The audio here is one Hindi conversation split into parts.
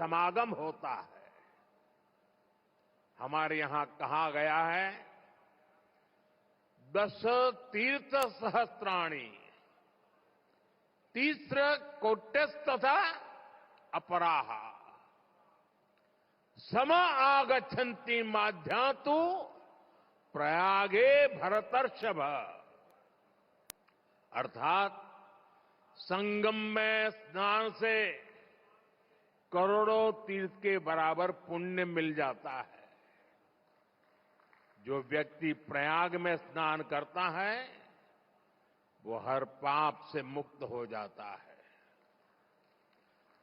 समागम होता है। हमारे यहां कहा गया है, दश तीर्थ सहस्त्राणि तीस्र कोट्यस्तथा अपराहा सम आगच्छन्ति माध्यातु प्रयागे भरतर्षभ। अर्थात संगम में स्नान से करोड़ों तीर्थ के बराबर पुण्य मिल जाता है। जो व्यक्ति प्रयाग में स्नान करता है वो हर पाप से मुक्त हो जाता है।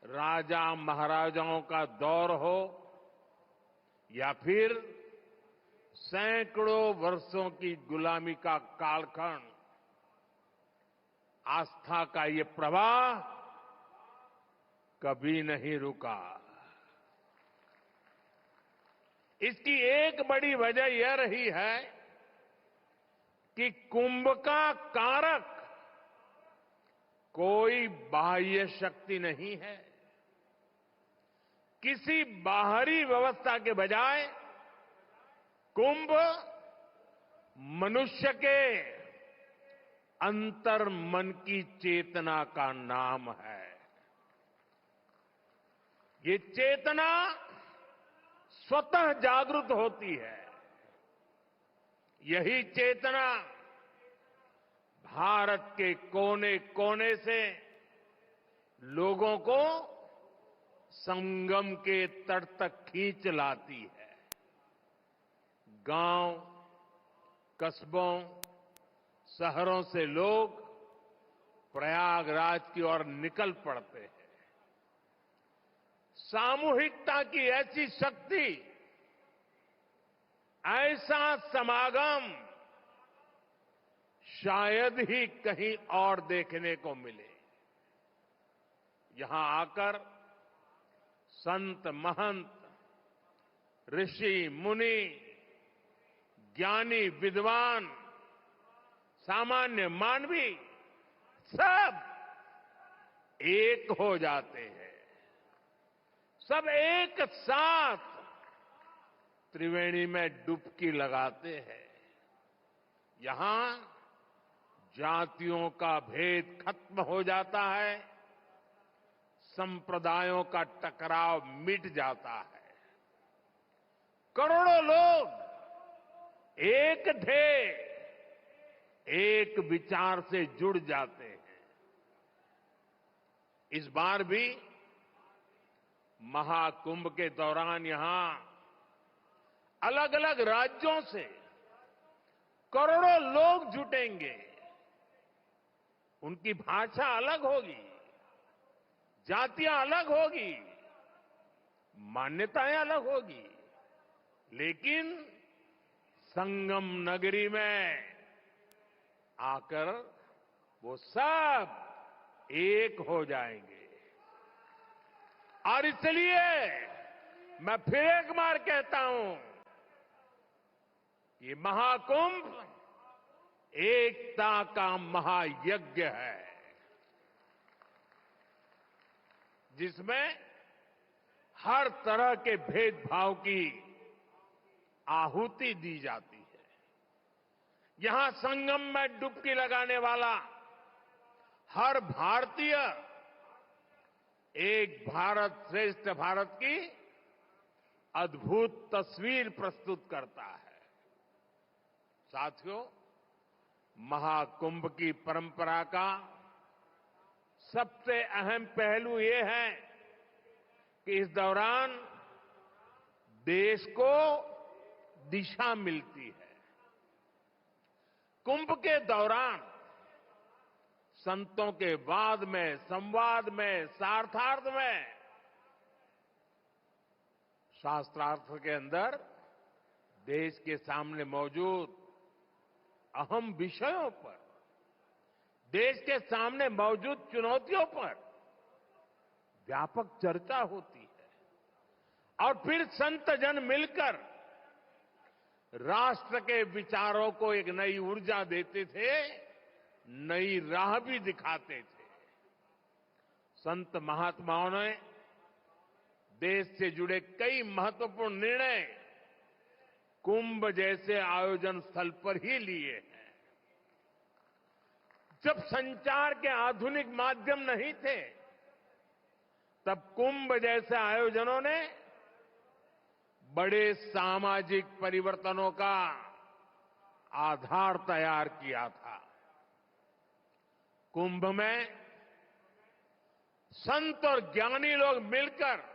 राजा महाराजाओं का दौर हो या फिर सैकड़ों वर्षों की गुलामी का कालखंड, आस्था का ये प्रवाह कभी नहीं रुका। इसकी एक बड़ी वजह यह रही है कि कुंभ का कारक कोई बाह्य शक्ति नहीं है। किसी बाहरी व्यवस्था के बजाय कुंभ मनुष्य के अंतर मन की चेतना का नाम है। ये चेतना स्वतः जागृत होती है। यही चेतना भारत के कोने कोने से लोगों को संगम के तट तक खींच लाती है। गांव, कस्बों, शहरों से लोग प्रयागराज की ओर निकल पड़ते हैं। सामूहिकता की ऐसी शक्ति, ऐसा समागम शायद ही कहीं और देखने को मिले। यहां आकर संत महंत, ऋषि मुनि, ज्ञानी विद्वान, सामान्य मानवी सब एक हो जाते हैं। सब एक साथ त्रिवेणी में डुबकी लगाते हैं। यहां जातियों का भेद खत्म हो जाता है, संप्रदायों का टकराव मिट जाता है। करोड़ों लोग एक थे, एक विचार से जुड़ जाते हैं। इस बार भी महाकुंभ के दौरान यहां अलग अलग राज्यों से करोड़ों लोग जुटेंगे। उनकी भाषा अलग होगी, जातियां अलग होगी, मान्यताएं अलग होगी, लेकिन संगम नगरी में आकर वो सब एक हो जाएंगे। और इसलिए मैं फिर एक बार कहता हूं, ये महाकुंभ एकता का महायज्ञ है, जिसमें हर तरह के भेदभाव की आहुति दी जाती है। यहां संगम में डुबकी लगाने वाला हर भारतीय एक भारत श्रेष्ठ भारत की अद्भुत तस्वीर प्रस्तुत करता है। साथियों, महाकुंभ की परंपरा का सबसे अहम पहलू ये है कि इस दौरान देश को दिशा मिलती है। कुंभ के दौरान संतों के वाद में, संवाद में, शास्त्रार्थ में, शास्त्रार्थ के अंदर देश के सामने मौजूद अहम विषयों पर, देश के सामने मौजूद चुनौतियों पर व्यापक चर्चा होती है। और फिर संत जन मिलकर राष्ट्र के विचारों को एक नई ऊर्जा देते थे, नई राह भी दिखाते थे। संत महात्माओं ने देश से जुड़े कई महत्वपूर्ण निर्णय कुंभ जैसे आयोजन स्थल पर ही लिए हैं। जब संचार के आधुनिक माध्यम नहीं थे, तब कुंभ जैसे आयोजनों ने बड़े सामाजिक परिवर्तनों का आधार तैयार किया था। कुंभ में संत और ज्ञानी लोग मिलकर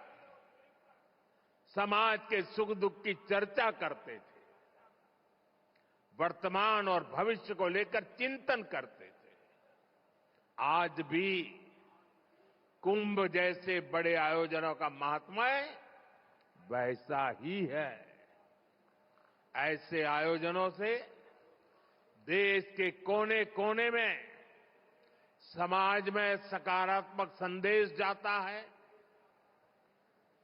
समाज के सुख दुख की चर्चा करते थे, वर्तमान और भविष्य को लेकर चिंतन करते थे। आज भी कुंभ जैसे बड़े आयोजनों का महात्म्य वैसा ही है। ऐसे आयोजनों से देश के कोने कोने में समाज में सकारात्मक संदेश जाता है।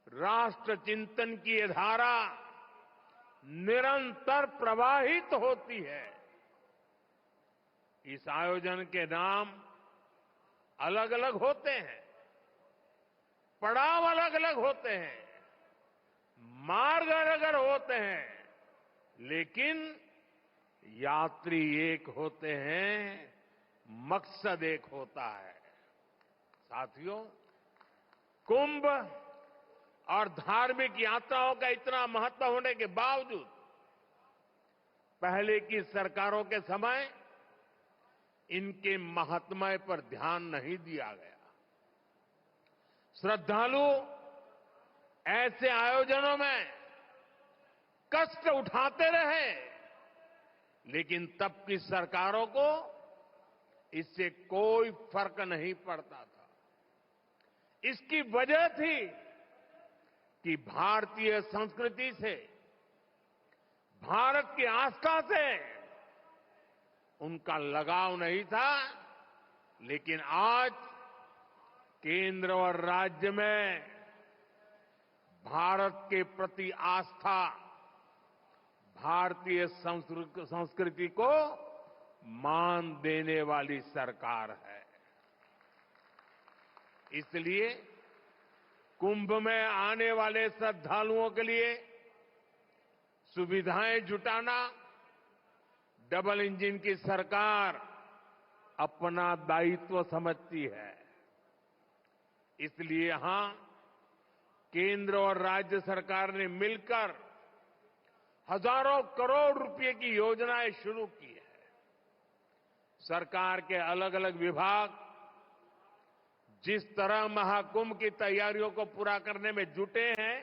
राष्ट्र चिंतन की ये धारा निरंतर प्रवाहित होती है। इस आयोजन के नाम अलग अलग होते हैं, पड़ाव अलग अलग होते हैं, मार्ग अलग अलग होते हैं, लेकिन यात्री एक होते हैं, मकसद एक होता है। साथियों, कुंभ और धार्मिक यात्राओं का इतना महत्व होने के बावजूद पहले की सरकारों के समय इनके महात्म्य पर ध्यान नहीं दिया गया। श्रद्धालु ऐसे आयोजनों में कष्ट उठाते रहे, लेकिन तब की सरकारों को इससे कोई फर्क नहीं पड़ता था। इसकी वजह थी कि भारतीय संस्कृति से, भारत की आस्था से उनका लगाव नहीं था। लेकिन आज केंद्र और राज्य में भारत के प्रति आस्था, भारतीय संस्कृति को मान देने वाली सरकार है। इसलिए कुंभ में आने वाले श्रद्धालुओं के लिए सुविधाएं जुटाना डबल इंजन की सरकार अपना दायित्व समझती है। इसलिए यहां केंद्र और राज्य सरकार ने मिलकर हजारों करोड़ रुपए की योजनाएं शुरू की है। सरकार के अलग अलग विभाग जिस तरह महाकुंभ की तैयारियों को पूरा करने में जुटे हैं,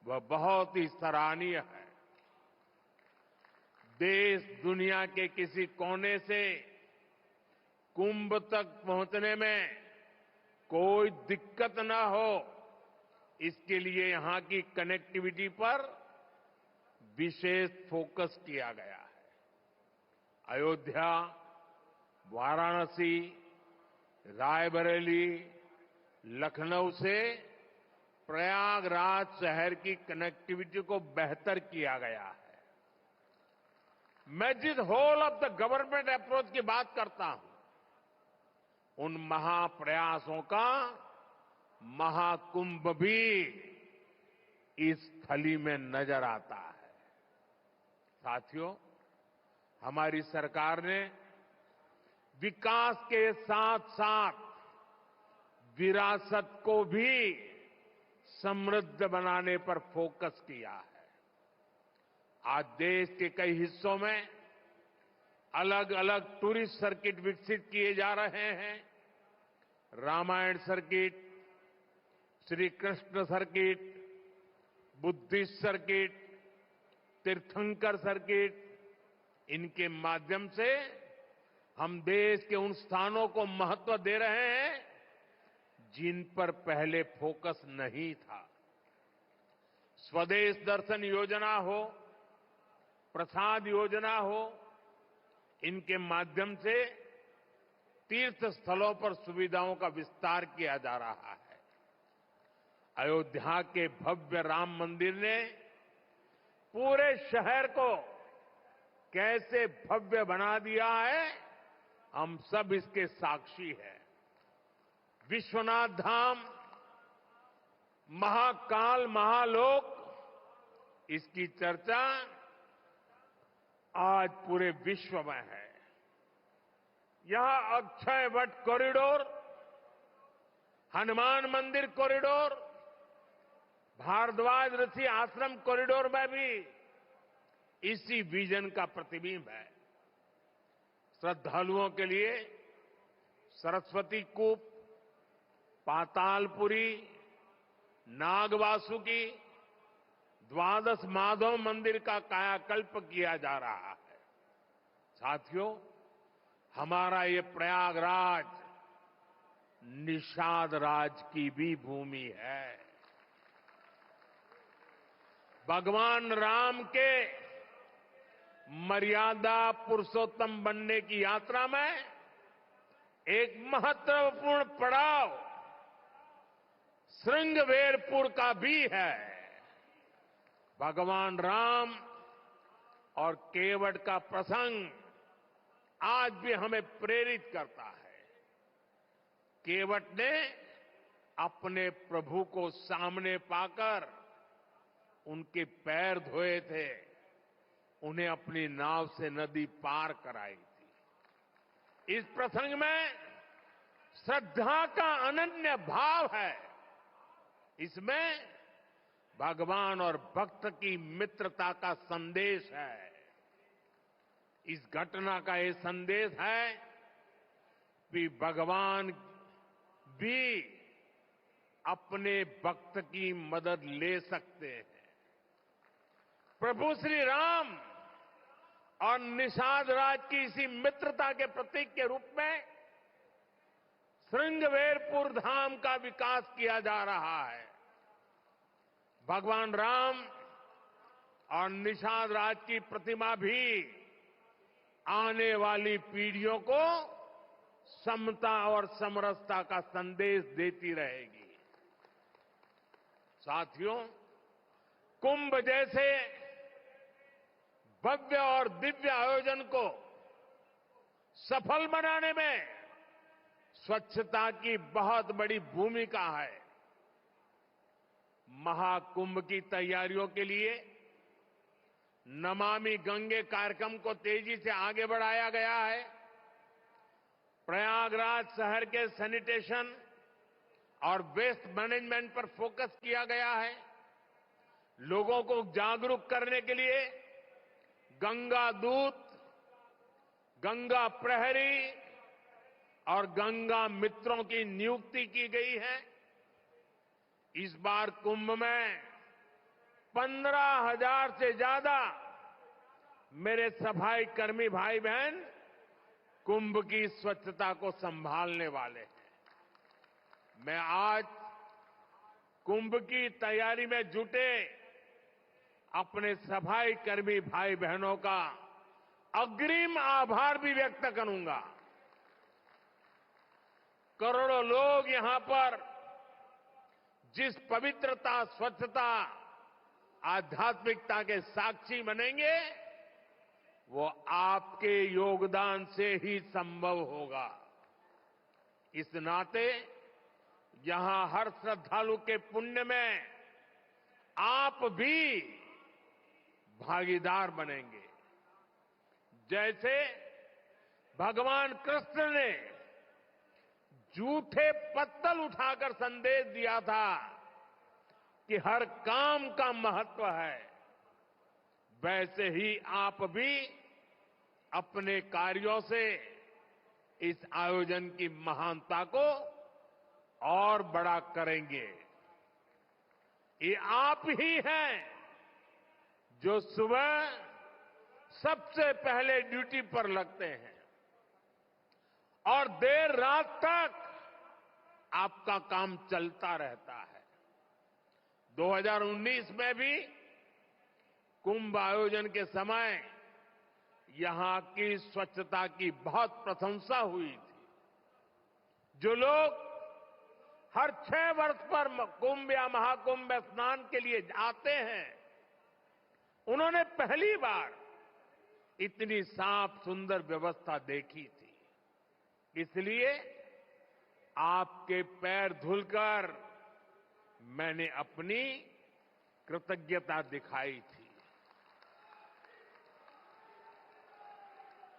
वह बहुत ही सराहनीय है। देश दुनिया के किसी कोने से कुंभ तक पहुंचने में कोई दिक्कत न हो, इसके लिए यहां की कनेक्टिविटी पर विशेष फोकस किया गया है। अयोध्या, वाराणसी, रायबरेली, लखनऊ से प्रयागराज शहर की कनेक्टिविटी को बेहतर किया गया है। मैं जिस whole of the government approach की बात करता हूं, उन महाप्रयासों का महाकुंभ भी इस थली में नजर आता है। साथियों, हमारी सरकार ने विकास के साथ साथ विरासत को भी समृद्ध बनाने पर फोकस किया है। आज देश के कई हिस्सों में अलग अलग टूरिस्ट सर्किट विकसित किए जा रहे हैं। Ramayana circuit, Shri Krishna circuit, Buddhist circuit, तीर्थंकर सर्किट, इनके माध्यम से हम देश के उन स्थानों को महत्व दे रहे हैं जिन पर पहले फोकस नहीं था। स्वदेश दर्शन योजना हो, प्रसाद योजना हो, इनके माध्यम से तीर्थ स्थलों पर सुविधाओं का विस्तार किया जा रहा है। अयोध्या के भव्य राम मंदिर ने पूरे शहर को कैसे भव्य बना दिया है, हम सब इसके साक्षी हैं। विश्वनाथ धाम महाकाल महालोक, इसकी चर्चा आज पूरे विश्व में है। यहां अक्षय वट कॉरिडोर, हनुमान मंदिर कॉरिडोर, भारद्वाज ऋषि आश्रम कॉरिडोर में भी इसी विजन का प्रतिबिंब है। श्रद्धालुओं के लिए सरस्वती कूप, पातालपुरी, नागवासुकी, द्वादश माधव मंदिर का कायाकल्प किया जा रहा है। साथियों, हमारा ये प्रयागराज निषाद राज की भी भूमि है। भगवान राम के मर्यादा पुरुषोत्तम बनने की यात्रा में एक महत्वपूर्ण पड़ाव श्रृंगवेरपुर का भी है। भगवान राम और केवट का प्रसंग आज भी हमें प्रेरित करता है। केवट ने अपने प्रभु को सामने पाकर उनके पैर धोए थे, उन्हें अपनी नाव से नदी पार कराई थी। इस प्रसंग में श्रद्धा का अनन्य भाव है। इसमें भगवान और भक्त की मित्रता का संदेश है। इस घटना का ये संदेश है कि भगवान भी अपने भक्त की मदद ले सकते हैं। प्रभु श्री राम और निषाद राज की इसी मित्रता के प्रतीक के रूप में श्रृंगवेरपुर धाम का विकास किया जा रहा है। भगवान राम और निषाद राज की प्रतिमा भी आने वाली पीढ़ियों को समता और समरसता का संदेश देती रहेगी। साथियों, कुंभ जैसे भव्य और दिव्य आयोजन को सफल बनाने में स्वच्छता की बहुत बड़ी भूमिका है। महाकुंभ की तैयारियों के लिए नमामि गंगे कार्यक्रम को तेजी से आगे बढ़ाया गया है। प्रयागराज शहर के सैनिटेशन और वेस्ट मैनेजमेंट पर फोकस किया गया है। लोगों को जागरूक करने के लिए गंगा दूत, गंगा प्रहरी और गंगा मित्रों की नियुक्ति की गई है। इस बार कुंभ में 15,000 से ज्यादा मेरे सफाई कर्मी भाई बहन कुंभ की स्वच्छता को संभालने वाले हैं। मैं आज कुंभ की तैयारी में जुटे अपने सफाई कर्मी भाई बहनों का अग्रिम आभार भी व्यक्त करूंगा। करोड़ों लोग यहां पर जिस पवित्रता, स्वच्छता, आध्यात्मिकता के साक्षी बनेंगे, वो आपके योगदान से ही संभव होगा। इस नाते यहां हर श्रद्धालु के पुण्य में आप भी भागीदार बनेंगे। जैसे भगवान कृष्ण ने झूठे पत्तल उठाकर संदेश दिया था कि हर काम का महत्व है, वैसे ही आप भी अपने कार्यों से इस आयोजन की महानता को और बड़ा करेंगे। ये आप ही हैं जो सुबह सबसे पहले ड्यूटी पर लगते हैं और देर रात तक आपका काम चलता रहता है। 2019 में भी कुंभ आयोजन के समय यहां की स्वच्छता की बहुत प्रशंसा हुई थी। जो लोग हर 6 वर्ष पर कुंभ या महाकुंभ में स्नान के लिए आते हैं, उन्होंने पहली बार इतनी साफ सुंदर व्यवस्था देखी थी। इसलिए आपके पैर धुलकर मैंने अपनी कृतज्ञता दिखाई थी।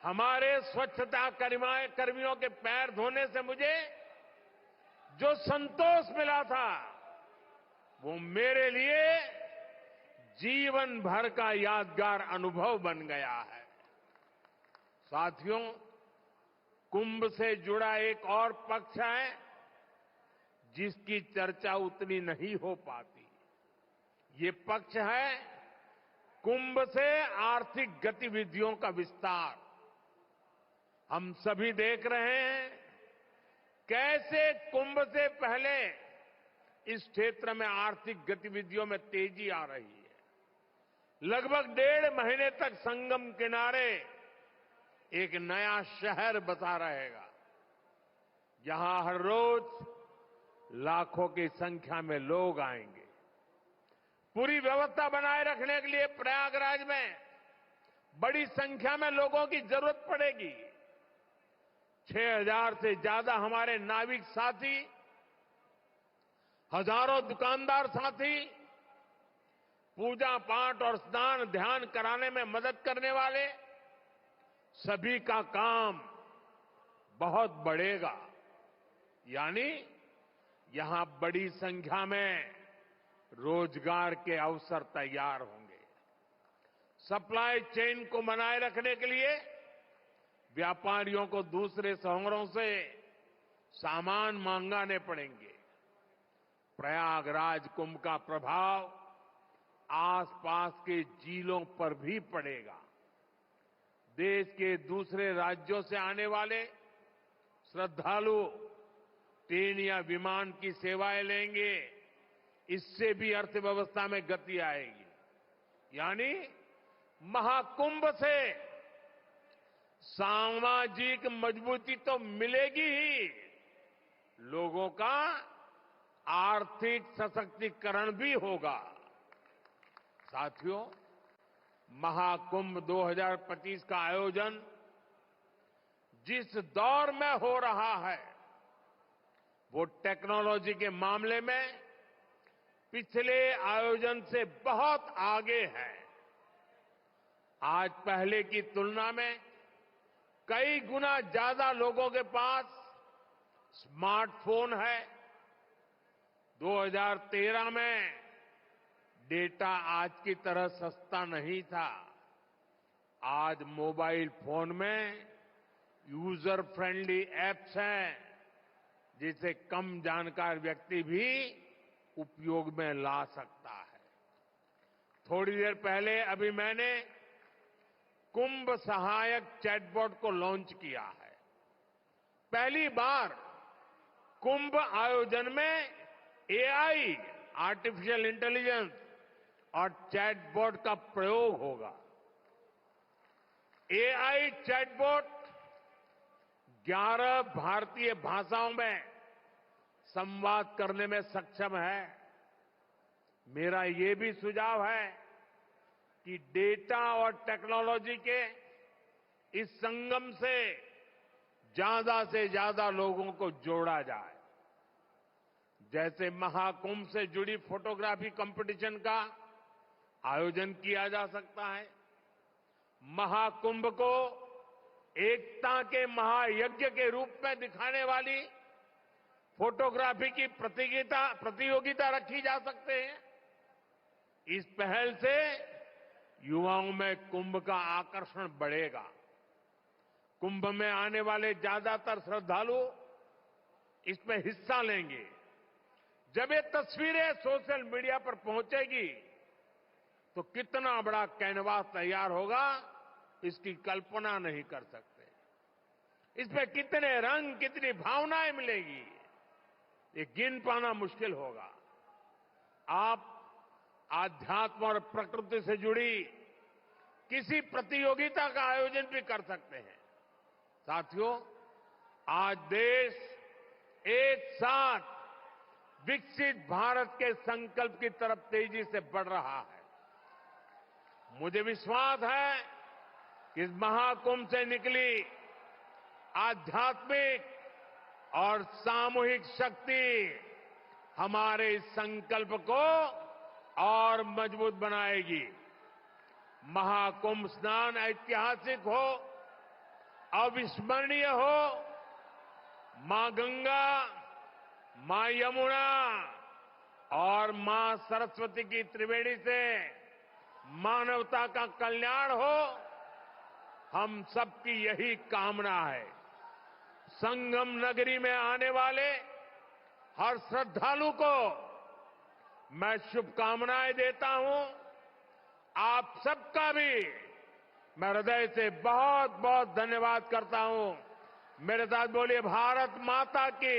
हमारे स्वच्छता कर्मियों के पैर धोने से मुझे जो संतोष मिला था, वो मेरे लिए जीवन भर का यादगार अनुभव बन गया है। साथियों, कुंभ से जुड़ा एक और पक्ष है जिसकी चर्चा उतनी नहीं हो पाती। ये पक्ष है कुंभ से आर्थिक गतिविधियों का विस्तार। हम सभी देख रहे हैं कैसे कुंभ से पहले इस क्षेत्र में आर्थिक गतिविधियों में तेजी आ रही है। लगभग 1.5 महीने तक संगम किनारे एक नया शहर बसा रहेगा, जहां हर रोज लाखों की संख्या में लोग आएंगे। पूरी व्यवस्था बनाए रखने के लिए प्रयागराज में बड़ी संख्या में लोगों की जरूरत पड़ेगी। 6,000 से ज्यादा हमारे नाविक साथी, हजारों दुकानदार साथी, पूजा पाठ और स्नान ध्यान कराने में मदद करने वाले सभी का काम बहुत बढ़ेगा। यानी यहां बड़ी संख्या में रोजगार के अवसर तैयार होंगे। सप्लाई चेन को बनाए रखने के लिए व्यापारियों को दूसरे शहरों से सामान मंगाने पड़ेंगे। प्रयागराज कुंभ का प्रभाव आसपास के जिलों पर भी पड़ेगा। देश के दूसरे राज्यों से आने वाले श्रद्धालु ट्रेन या विमान की सेवाएं लेंगे। इससे भी अर्थव्यवस्था में गति आएगी। यानी महाकुंभ से सामाजिक मजबूती तो मिलेगी ही, लोगों का आर्थिक सशक्तिकरण भी होगा। साथियों, महाकुंभ 2025 का आयोजन जिस दौर में हो रहा है, वो टेक्नोलॉजी के मामले में पिछले आयोजन से बहुत आगे है। आज पहले की तुलना में कई गुना ज्यादा लोगों के पास स्मार्टफोन है। 2013 में डेटा आज की तरह सस्ता नहीं था। आज मोबाइल फोन में यूजर फ्रेंडली एप्स हैं, जिसे कम जानकार व्यक्ति भी उपयोग में ला सकता है। थोड़ी देर पहले अभी मैंने कुंभ सहायक चैटबॉट को लॉन्च किया है। पहली बार कुंभ आयोजन में एआई, आर्टिफिशियल इंटेलिजेंस और चैटबॉट का प्रयोग होगा। एआई चैटबॉट 11 भारतीय भाषाओं में संवाद करने में सक्षम है। मेरा ये भी सुझाव है कि डेटा और टेक्नोलॉजी के इस संगम से ज्यादा लोगों को जोड़ा जाए। जैसे महाकुंभ से जुड़ी फोटोग्राफी कंपटीशन का आयोजन किया जा सकता है। महाकुंभ को एकता के महायज्ञ के रूप में दिखाने वाली फोटोग्राफी की प्रतियोगिता रखी जा सकते हैं। इस पहल से युवाओं में कुंभ का आकर्षण बढ़ेगा। कुंभ में आने वाले ज्यादातर श्रद्धालु इसमें हिस्सा लेंगे। जब ये तस्वीरें सोशल मीडिया पर पहुंचेगी तो कितना बड़ा कैनवास तैयार होगा, इसकी कल्पना नहीं कर सकते। इसमें कितने रंग, कितनी भावनाएं मिलेगी, ये गिन पाना मुश्किल होगा। आप आध्यात्म और प्रकृति से जुड़ी किसी प्रतियोगिता का आयोजन भी कर सकते हैं। साथियों, आज देश एक साथ विकसित भारत के संकल्प की तरफ तेजी से बढ़ रहा है। मुझे विश्वास है कि इस महाकुंभ से निकली आध्यात्मिक और सामूहिक शक्ति हमारे इस संकल्प को और मजबूत बनाएगी। महाकुंभ स्नान ऐतिहासिक हो, अविस्मरणीय हो, मां गंगा, मां यमुना और मां सरस्वती की त्रिवेणी से मानवता का कल्याण हो, हम सबकी यही कामना है। संगम नगरी में आने वाले हर श्रद्धालु को मैं शुभकामनाएं देता हूं। आप सबका भी मैं हृदय से बहुत बहुत धन्यवाद करता हूं। मेरे साथ बोलिए भारत माता की।